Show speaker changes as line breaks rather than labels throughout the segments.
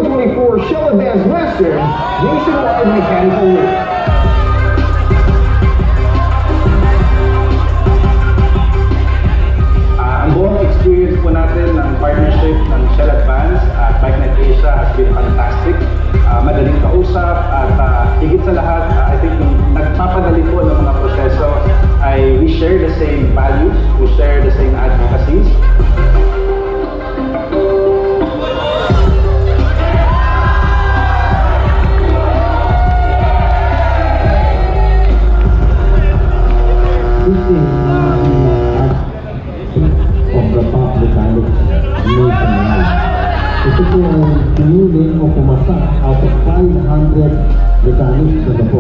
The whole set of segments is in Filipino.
exclusively for Shell Advanced Western nationwide mechanical work.
Ang buong experience po natin ng partnership ng Shell Advance at BikeNet Asia has been fantastic. Madaling kausap at higit sa lahat, I think yung nagpapadali po ng mga proseso ay we share the same values, we share the same advocacies.
Of the top mechanics nationwide. Ito po ay pinili o pumasa out of 500 mechanics na po.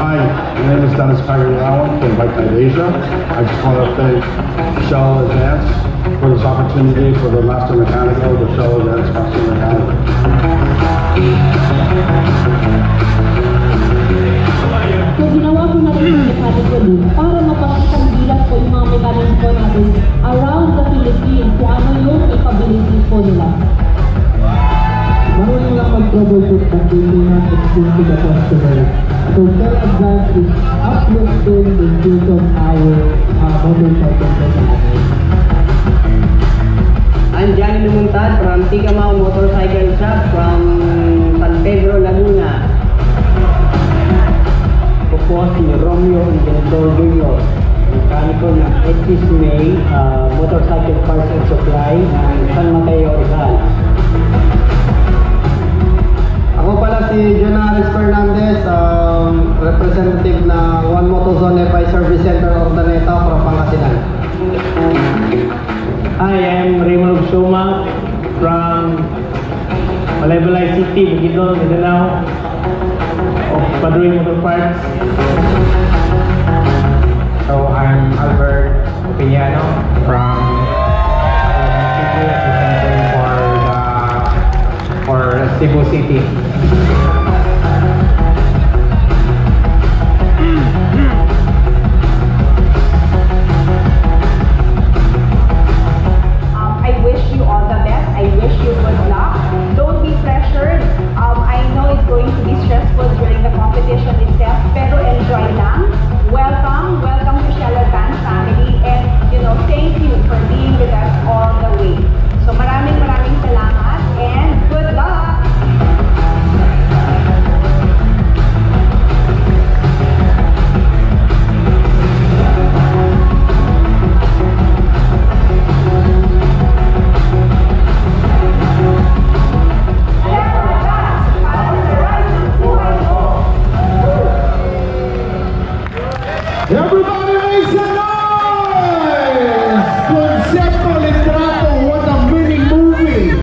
Hi, my name is Dennis Pagariawan from BikeNet Asia. I just want to thank Shell Advance for this opportunity for the Master Mechanical, the Shell Advance Master Mechanical.
So ginawa po natin yung mechanical loop para mapakitang bilang po yung mga mechanics po natin around the Philippines kung ano yung capabilities po nila.
Marunong lang mag-troubleshoot but they may not explain to the customer. So Shell Advance is uplifting the use of our motorcycle mechanics.
I'm Johnny Lumuntad from Tigamao Motorcycle Shop from San Pedro, Laguna. Ako po si Romeo Ingentor Jr., mechanical ng Exis May Motorcycle Parts and Supply ng San Mateo, Rizal.
Ako pala si Jonaris Fernandez, representative ng One Motozone FI Service Center Ordaneta from Pangasinan.
Hi, I'm Raymond Shoma from Malaybalay City, Bukidnon, Mindanao, of Padre Motor Parts.
So I'm Albert Opiniano from Cebu City.
I wish you all the best. I wish you good luck. Don't be pressured. I know it's going to be stressful during the competition itself, pero enjoy lang. Welcome to Shell Advance family, and thank you for being with us all the way. So maraming salamat and good luck.
Everybody make some noise! Concepto